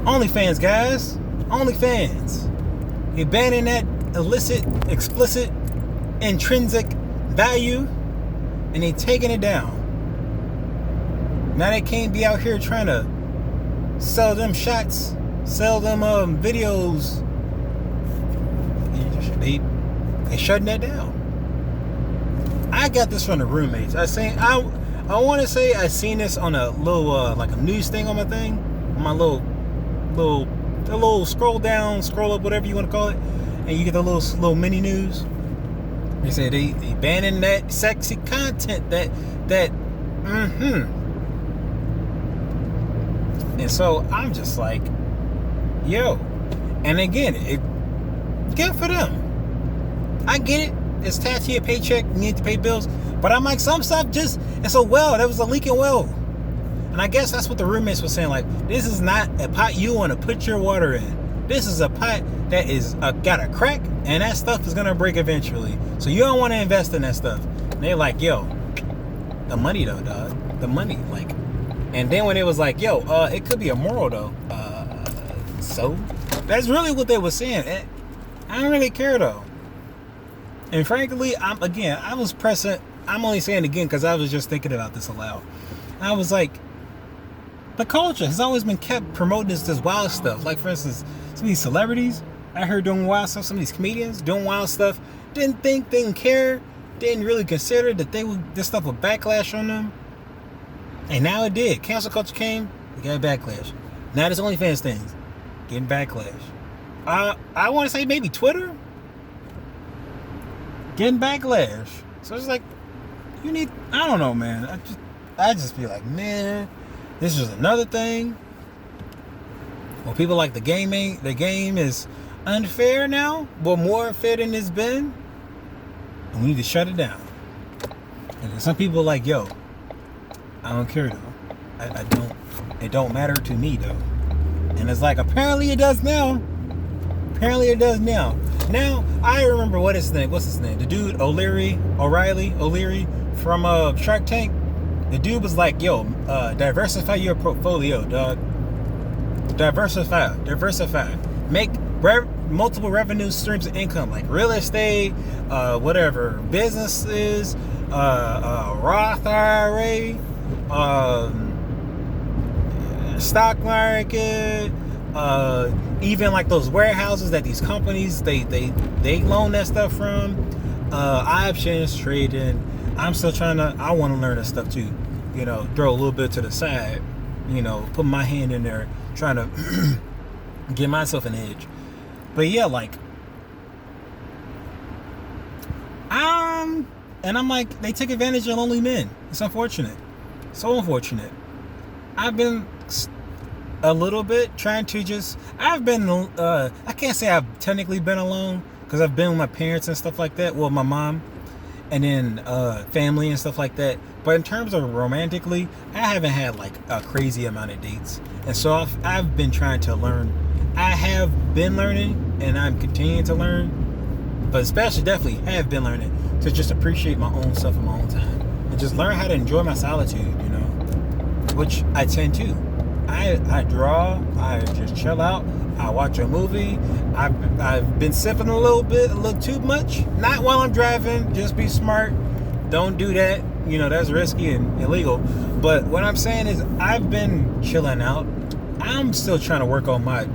OnlyFans, guys. OnlyFans. You're banning that illicit, explicit, intrinsic value, and they taking it down. Now they can't be out here trying to sell them shots, sell them videos. They shutting that down. I got this from the roommates. I want to say I seen this on a little like a news thing on my thing, on my little scroll down, scroll up, whatever you want to call it, and you get the little mini news. They say they banning that sexy content, that And so I'm just like, yo. And again, good for them. I get it. It's attached to your paycheck. You need to pay bills. But I'm like, some stuff just, it's a well. That was a leaking well. And I guess that's what the roommates were saying. Like, this is not a pot you want to put your water in. This is a pot that is got a crack, and that stuff is going to break eventually. So you don't want to invest in that stuff. And they're like, yo, the money though, dog. The money, like. And then when it was like, yo, it could be immoral though. So that's really what they were saying. I don't really care though. And frankly, I'm only saying it again because I was just thinking about this aloud. I was like, the culture has always been kept promoting this wild stuff. Like, for instance, some of these celebrities I heard doing wild stuff, some of these comedians doing wild stuff, didn't care, didn't really consider that this stuff would backlash on them. And now it did. Cancel culture came, we got backlash. Now this OnlyFans things, getting backlash. I want to say maybe Twitter, getting backlash. So it's like, I don't know, man. I just feel like, man, this is another thing. Well, people like the game is unfair now, but more unfair than it's been. And we need to shut it down. And then some people are like, yo, I don't care though. It don't matter to me though. And it's like, apparently it does now. Now, I remember what's his name? The dude, O'Leary from Shark Tank. The dude was like, yo, diversify your portfolio, dog. Diversify. Make multiple revenue streams of income, like real estate, whatever, businesses, Roth IRA, stock market, even like those warehouses that these companies they loan that stuff from, options trading. I'm still I want to learn that stuff too, throw a little bit to the side, put my hand in there, trying to get myself an edge. But yeah, like, and I'm like, they take advantage of lonely men. It's unfortunate. So unfortunate. I've been a little bit trying to I can't say I've technically been alone, because I've been with my parents and stuff like that. Well, my mom, and then family and stuff like that. But in terms of romantically, I haven't had like a crazy amount of dates. And so I've been trying to learn. I have been learning, and I'm continuing to learn, but definitely have been learning to just appreciate my own stuff in my own time, and just learn how to enjoy my solitude, which I tend to. I draw, I just chill out, I watch a movie. I've been sipping a little too much. Not while I'm driving, just be smart. Don't do that. That's risky and illegal. But what I'm saying is, I've been chilling out. I'm still trying to work on my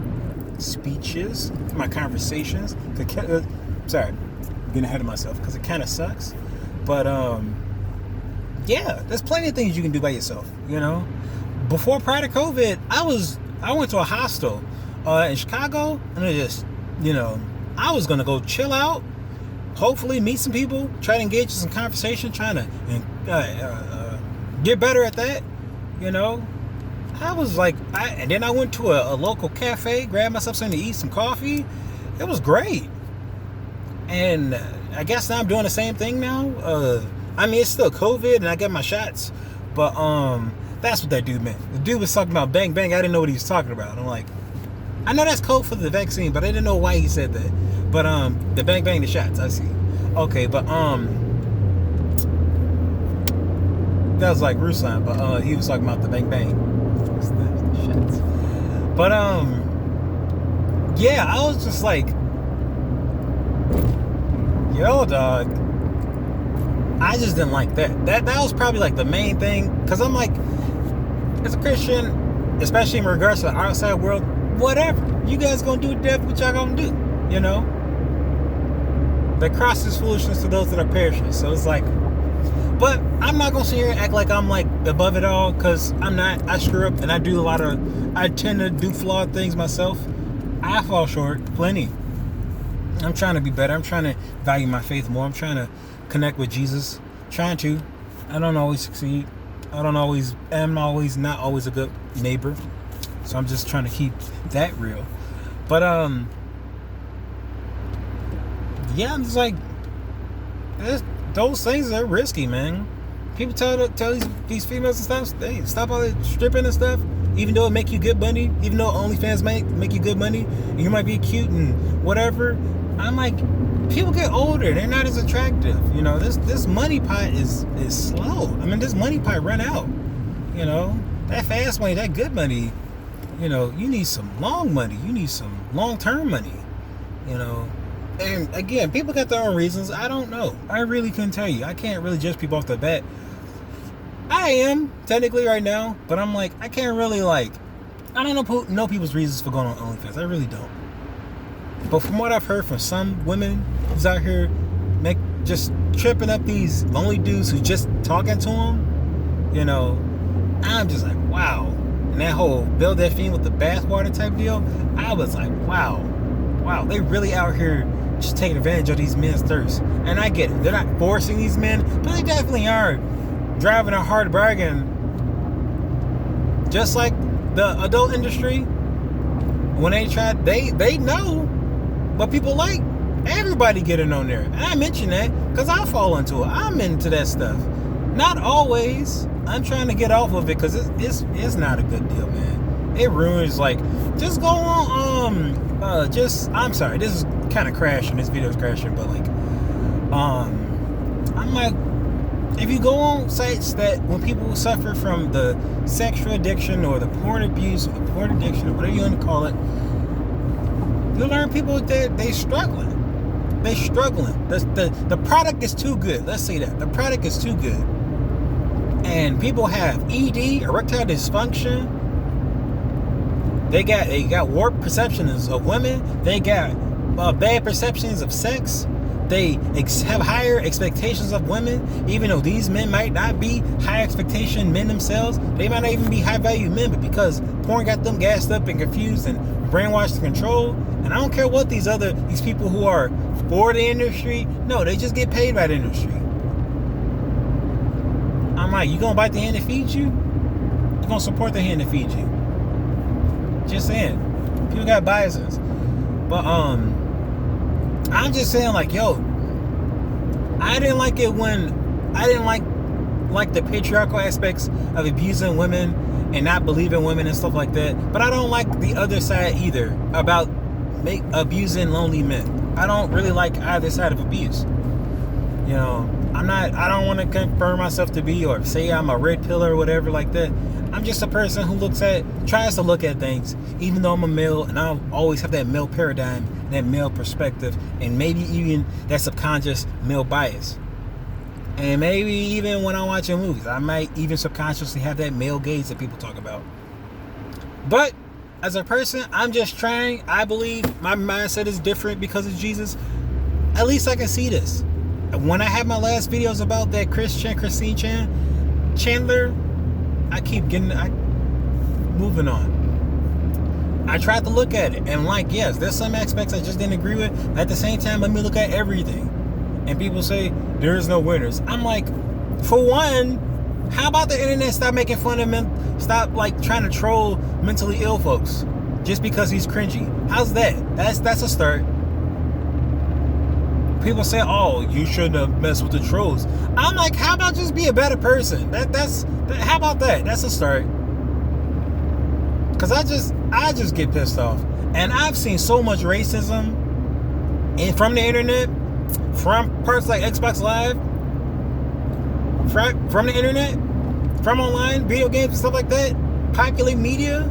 speeches, my conversations. Sorry, getting ahead of myself because it kind of sucks. But yeah, there's plenty of things you can do by yourself. Prior to COVID, I went to a hostel in Chicago, and I was gonna go chill out, hopefully meet some people, try to engage in some conversation, trying to get better at that. I was like, and then I went to a local cafe, grabbed myself something to eat, some coffee. It was great. And I guess now I'm doing the same thing now. It's still COVID, and I got my shots, but that's what that dude meant. The dude was talking about bang bang. I didn't know what he was talking about. I'm like, I know that's code for the vaccine, but I didn't know why he said that. But the bang bang, the shots, I see. Okay, but that was like Ruslan, but he was talking about the bang bang. The shots. But yeah, I was just like, yo, dog. I just didn't like that. That was probably like the main thing, because I'm like, as a Christian, especially in regards to the outside world, whatever. You guys gonna do death, what y'all gonna do? You know? The cross is foolishness to those that are perishing. So it's like, but I'm not gonna sit here and act like I'm like above it all, because I'm not. I screw up and I tend to do flawed things myself. I fall short plenty. I'm trying to be better. I'm trying to value my faith more. I'm trying to connect with Jesus. Trying to. I don't always succeed. I'm not always a good neighbor. So I'm just trying to keep that real. But yeah, I'm just like, those things are risky, man. People tell these females and stuff, they stop all that stripping and stuff, even though it make you good money, even though OnlyFans make you good money, and you might be cute and whatever. I'm like, people get older, they're not as attractive. You know, this money pot is slow. I mean, this money pot run out. You know, that fast money, that good money, you know, you need some long money. You need some long-term money, you know. And again, people got their own reasons. I don't know. I really couldn't tell you. I can't really judge people off the bat. I am, technically, right now. But I'm like, I can't really, like, I don't know people's reasons for going on OnlyFans. I really don't. But from what I've heard from some women who's out here just tripping up these lonely dudes who just talking to them, you know, I'm just like, wow. And that whole build that fiend with the bathwater type deal, I was like, wow, they really out here just taking advantage of these men's thirst. And I get it. They're not forcing these men, but they definitely are driving a hard bargain. Just like the adult industry, when they try, they know what people like. Everybody getting on there. And I mention that because I fall into it. I'm into that stuff. Not always. I'm trying to get off of it because it's not a good deal, man. It ruins, like, just go on, I'm sorry, this is kind of crashing, this video is crashing, but like, I'm like, if you go on sites that when people suffer from the sexual addiction or the porn abuse or the porn addiction or whatever you want to call it, you learn people that they struggling. The product is too good. Let's say that. The product is too good. And people have ED, erectile dysfunction. They got warped perceptions of women. They got bad perceptions of sex. They have higher expectations of women, even though these men might not be high expectation men themselves. They might not even be high value men, but because porn got them gassed up and confused and brainwashed to control. And I don't care what these people who are for the industry, no, they just get paid by the industry. I'm like, you gonna bite the hand that feeds you? You gonna support the hand that feeds you? Just saying. People got biases. But I'm just saying, like, yo, I didn't like it when I didn't like the patriarchal aspects of abusing women and not believing women and stuff like that. But I don't like the other side either about abusing lonely men. I don't really like either side of abuse. You know, I don't want to confirm myself to be or say I'm a red pill or whatever like that. I'm just a person who tries to look at things, even though I'm a male, and I'll always have that male paradigm, that male perspective, and maybe even that subconscious male bias. And maybe even when I'm watching movies, I might even subconsciously have that male gaze that people talk about. But as a person, I'm just trying. I believe my mindset is different because of Jesus. At least I can see this. When I had my last videos about that Christine Chandler, I keep moving on. I tried to look at it, and like, yes, there's some aspects I just didn't agree with. At the same time, let me look at everything. And people say there's no winners. I'm like, for one, how about the internet stop making fun of men? Stop like trying to troll mentally ill folks just because he's cringy. How's that? That's a start. People say, "Oh, you shouldn't have messed with the trolls." I'm like, how about just be a better person? How about that? That's a start. Cause I just get pissed off, and I've seen so much racism, and from the internet, from parts like Xbox Live, from the internet, from online video games and stuff like that, popular media.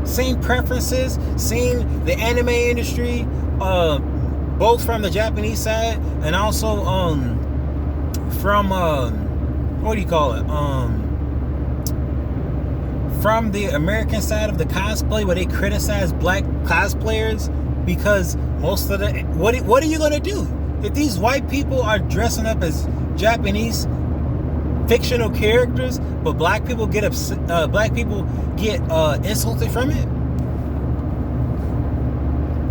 same preferences, same the anime industry, both from the Japanese side and also from what do you call it? From the American side of the cosplay, where they criticize black cosplayers because most of the what are you gonna do if these white people are dressing up as Japanese fictional characters, but black people get insulted from it?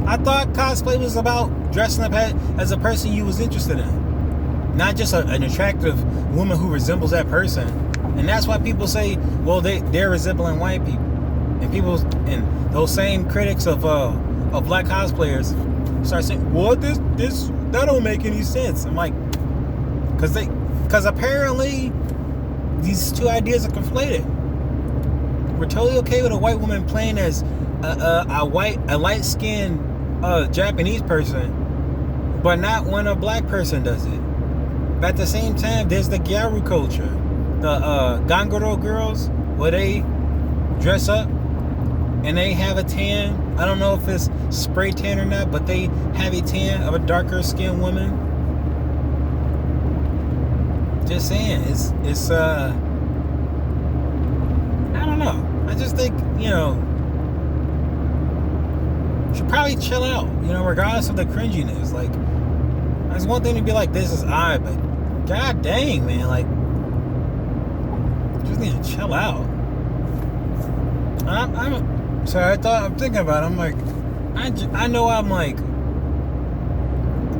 I thought cosplay was about dressing up as a person you was interested in, not just an attractive woman who resembles that person. And that's why people say, well, they're resembling white people, and those same critics of black cosplayers start saying, well, this that don't make any sense. I'm like, because apparently these two ideas are conflated. We're totally okay with a white woman playing as a light-skinned Japanese person, but not when a black person does it. But at the same time, there's the gyaru culture, the Ganguro girls, where they dress up and they have a tan. I don't know if it's spray tan or not, but they have a tan of a darker skinned woman. Just saying, it's I don't know. I just think, should probably chill out, regardless of the cringiness. Like, it's one thing to be like, this is odd, but god dang, man, like, just need to chill out. I'm thinking about it. I'm like, I know I'm like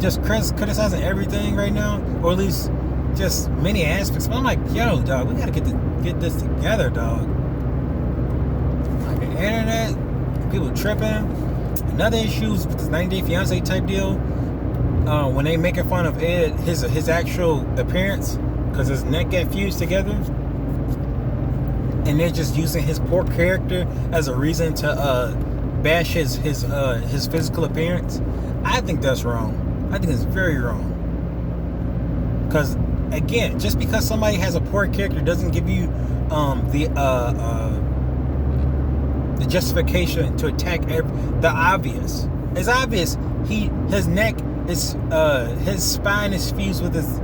just criticizing everything right now, or at least just many aspects. But I'm like, yo, dog, we gotta get this together, dog. Like the internet, people tripping. Another issue is with this 90 Day Fiance type deal. When they making fun of Ed, his actual appearance, because his neck got fused together, and they're just using his poor character as a reason to bash his physical appearance. I think that's wrong. I think it's very wrong. Because again, just because somebody has a poor character doesn't give you the justification to attack the obvious. It's obvious. His neck is his spine is fused with his,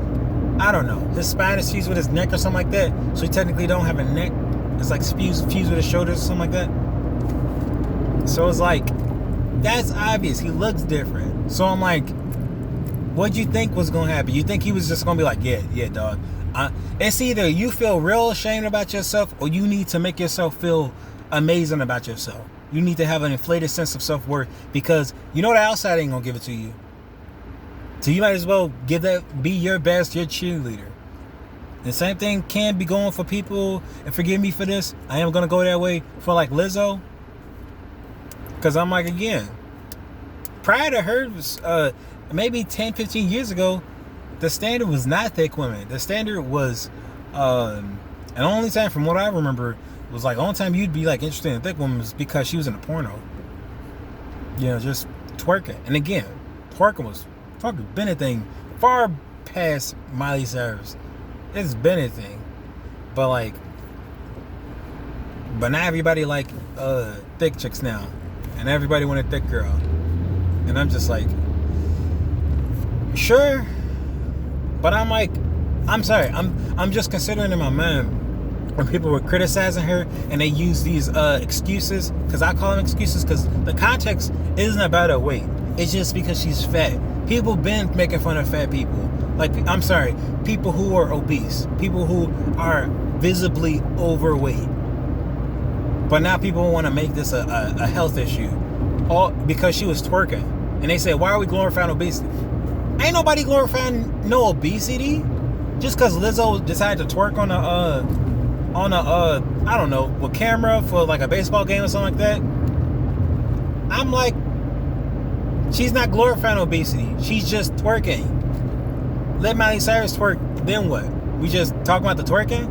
I don't know, his spine is fused with his neck or something like that. So he technically don't have a neck. It's like fused with his shoulders or something like that. So it's like, that's obvious. He looks different. So I'm like, what'd you think was gonna happen? You think he was just gonna be like, yeah, dog. It's either you feel real ashamed about yourself, or you need to make yourself feel amazing about yourself. You need to have an inflated sense of self-worth, because you know the outside ain't gonna give it to you. So you might as well be your best, your cheerleader. The same thing can be going for people, and forgive me for this, I am gonna go that way for like Lizzo, because I'm like, again, prior to her, maybe 10, 15 years ago, the standard was not thick women. The standard was, and the only time from what I remember was like, the only time you'd be like interested in a thick woman was because she was in a porno. Just twerking. And again, twerking was fucking been a thing far past Miley Cyrus. It's been a thing. But now everybody like thick chicks now. And everybody want a thick girl. And I'm just like, sure. But I'm like, I'm sorry, I'm just considering in my mind when people were criticizing her and they use these excuses, because I call them excuses because the context isn't about her weight. It's just because she's fat. People been making fun of fat people. Like, I'm sorry, people who are obese, people who are visibly overweight. But now people want to make this a health issue, all because she was twerking. And they say, why are we glorifying obesity? Ain't nobody glorifying no obesity. Just because Lizzo decided to twerk on a I don't know, with camera for like a baseball game or something like that. I'm like, she's not glorifying obesity. She's just twerking. Let Miley Cyrus twerk, then what? We just talking about the twerking?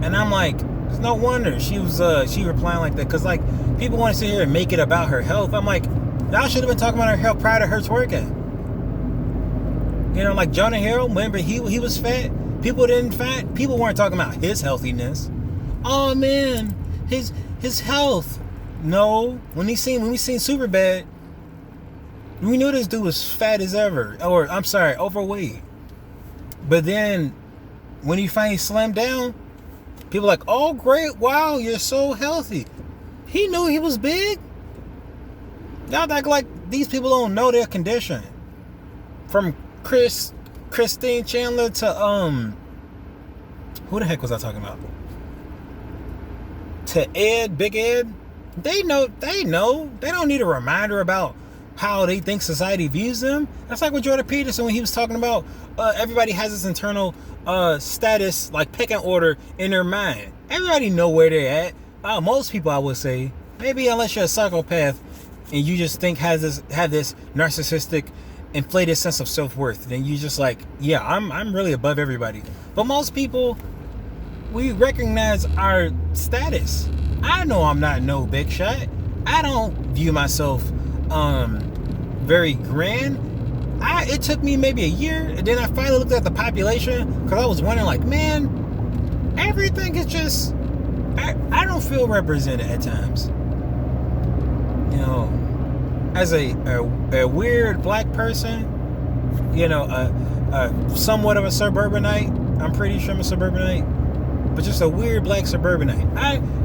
And I'm like, there's no wonder she replying like that, because like people want to sit here and make it about her health. I'm like, y'all should have been talking about her health prior to her twerking. Like Jonah Hill, remember he was fat. People weren't talking about his healthiness. Oh man, his health. No, when we seen Superbad, we knew this dude was fat as ever, or I'm sorry, overweight. But then when he finally slammed down, people like, oh great, wow, you're so healthy. He knew he was big. Y'all act like these people don't know their condition. From Christine Chandler to who the heck was I talking about? To Big Ed. They know. They don't need a reminder about how they think society views them. That's like with Jordan Peterson when he was talking about everybody has this internal status, like pecking order in their mind. Everybody know where they're at. Most people, I would say, maybe unless you're a psychopath and you just think have this narcissistic, inflated sense of self-worth, then you just like, yeah, I'm really above everybody. But most people, we recognize our status. I know I'm not no big shot. I don't view myself very grand. It took me maybe a year, and then I finally looked at the population because I was wondering, like, man, everything is just, I don't feel represented at times. You know, as a weird black person, you know, somewhat of a suburbanite. I'm pretty sure I'm a suburbanite, but just a weird black suburbanite.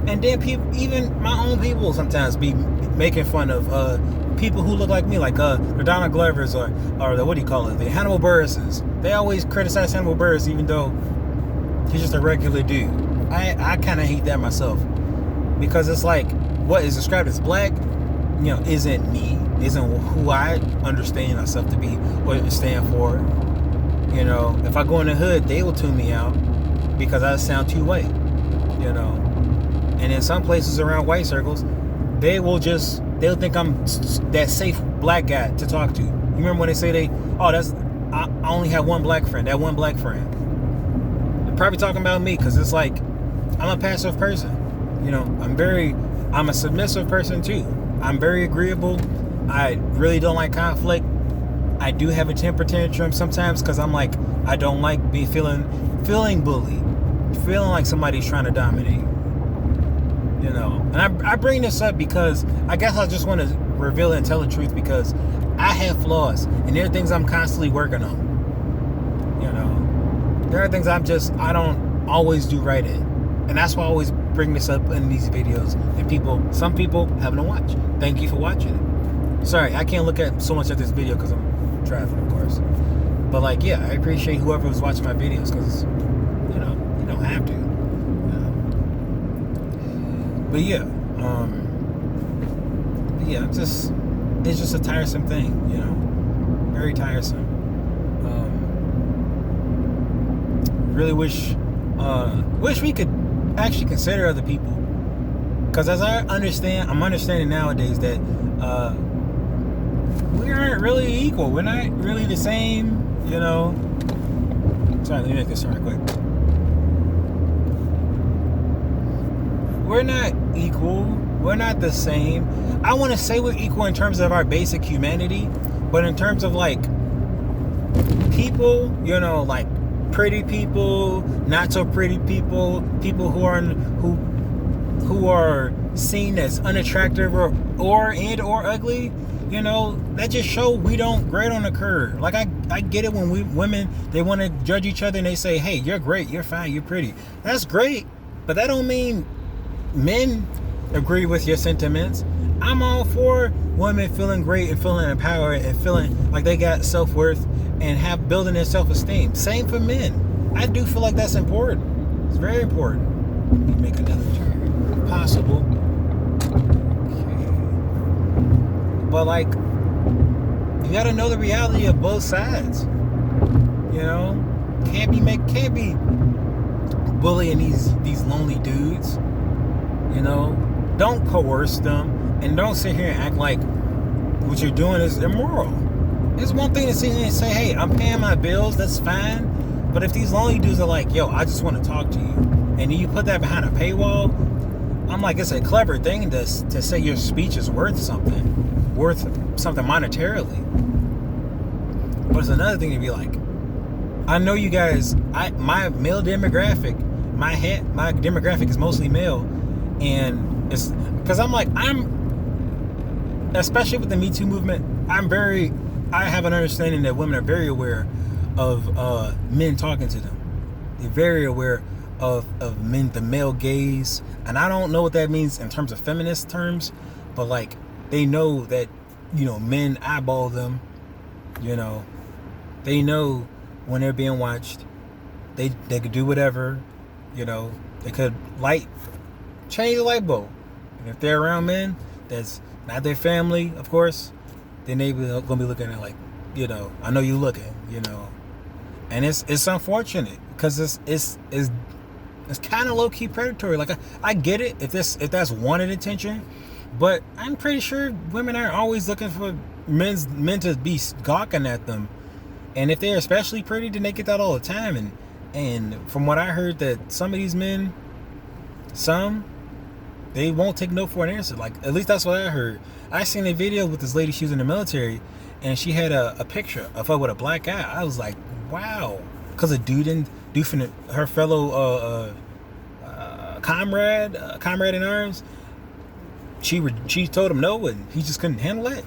And then people, even my own people, sometimes be making fun of people who look like me, like the Donald Glovers or the, what do you call it, the Hannibal Burris's. They always criticize Hannibal Burris even though he's just a regular dude. I kind of hate that myself, because it's like what is described as black, you know, isn't me, isn't who I understand myself to be or stand for. You know, if I go in the hood, they will tune me out because I sound too white. You know, and in some places around white circles, they'll think I'm that safe black guy to talk to. You remember when they say I only have one black friend, that one black friend. They're probably talking about me, because it's like, I'm a passive person. You know, I'm a submissive person too. I'm very agreeable. I really don't like conflict. I do have a temper tantrum sometimes because I'm like, I don't like feeling bullied, feeling like somebody's trying to dominate. You know, and I bring this up because I guess I just want to reveal and tell the truth, because I have flaws and there are things I'm constantly working on. You know, there are things I don't always do right in, and that's why I always bring this up in these videos. And some people haven't to watch. Thank you for watching it. Sorry, I can't look at so much at this video because I'm driving, of course. But like, yeah, I appreciate whoever was watching my videos, because you know, you don't have to. But yeah, it's just a tiresome thing, you know, very tiresome. Really wish we could actually consider other people, because as I'm understanding nowadays that we aren't really equal. We're not really the same, you know. Sorry, let me make this turn real quick. We're not equal. We're not the same. I want to say we're equal in terms of our basic humanity, but in terms of like people, you know, like pretty people, not so pretty people, people who are seen as unattractive or ugly, you know, that just show we don't grade on the curve. Like I get it when women, they want to judge each other and they say, hey, you're great, you're fine, you're pretty. That's great, but that don't mean men agree with your sentiments. I'm all for women feeling great and feeling empowered and feeling like they got self-worth and building their self-esteem. Same for men. I do feel like that's important. It's very important. Let me make another turn. Possible. Okay. But like, you gotta know the reality of both sides. You know? Can't be bullying these lonely dudes. You know, don't coerce them, and don't sit here and act like what you're doing is immoral. It's one thing to sit here and say, hey, I'm paying my bills, that's fine. But if these lonely dudes are like, yo, I just want to talk to you, and then you put that behind a paywall, I'm like, it's a clever thing to say your speech is worth something monetarily. But it's another thing to be like, I know you guys, my male demographic, my demographic is mostly male. And It's because especially with the Me Too movement, I have an understanding that women are very aware of men talking to them. They're very aware of men, the male gaze, and I don't know what that means in terms of feminist terms, but like they know that men eyeball them. They know when they're being watched. They could do whatever. They could change the light bulb, and if they're around men that's not their family, of course, then they gonna be looking at like, I know you looking, and it's unfortunate because it's kind of low key predatory. Like I get it if that's wanted attention, but I'm pretty sure women aren't always looking for men to be gawking at them, and if they're especially pretty, then they get that all the time. And from what I heard, that some of these men, they won't take no for an answer. Like, at least that's what I heard. I seen a video with this lady. She was in the military, and she had a picture of her with a black eye. I was like, wow. Because a dude doofing her fellow comrade in arms, she told him no, and he just couldn't handle it.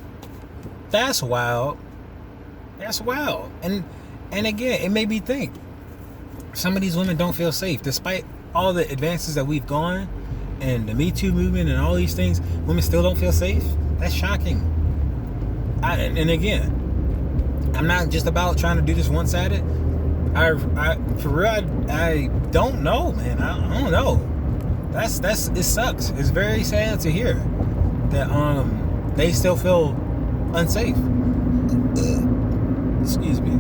That's wild. That's wild. And again, it made me think. Some of these women don't feel safe. Despite all the advances that we've gone, and the Me Too movement and all these things, women still don't feel safe. That's shocking. And again, I'm not just about trying to do this one-sided. For real, I don't know, man. I don't know. It sucks. It's very sad to hear that they still feel unsafe. Excuse me.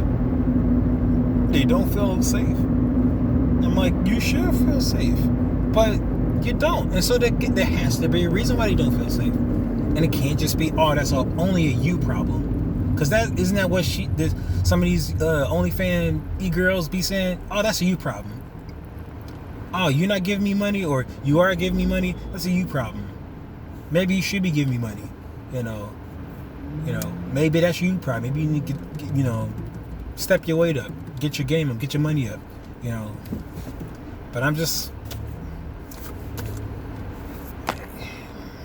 They don't feel safe. I'm like, you should feel safe, but you don't. And so there has to be a reason why they don't feel safe. And it can't just be, that's only a you problem. Because isn't that what some of these OnlyFans e-girls be saying? Oh, that's a you problem. Oh, you're not giving me money, or you are giving me money. That's a you problem. Maybe you should be giving me money. Maybe that's you problem. Maybe you need to get, step your weight up, get your game up, get your money up. But I'm just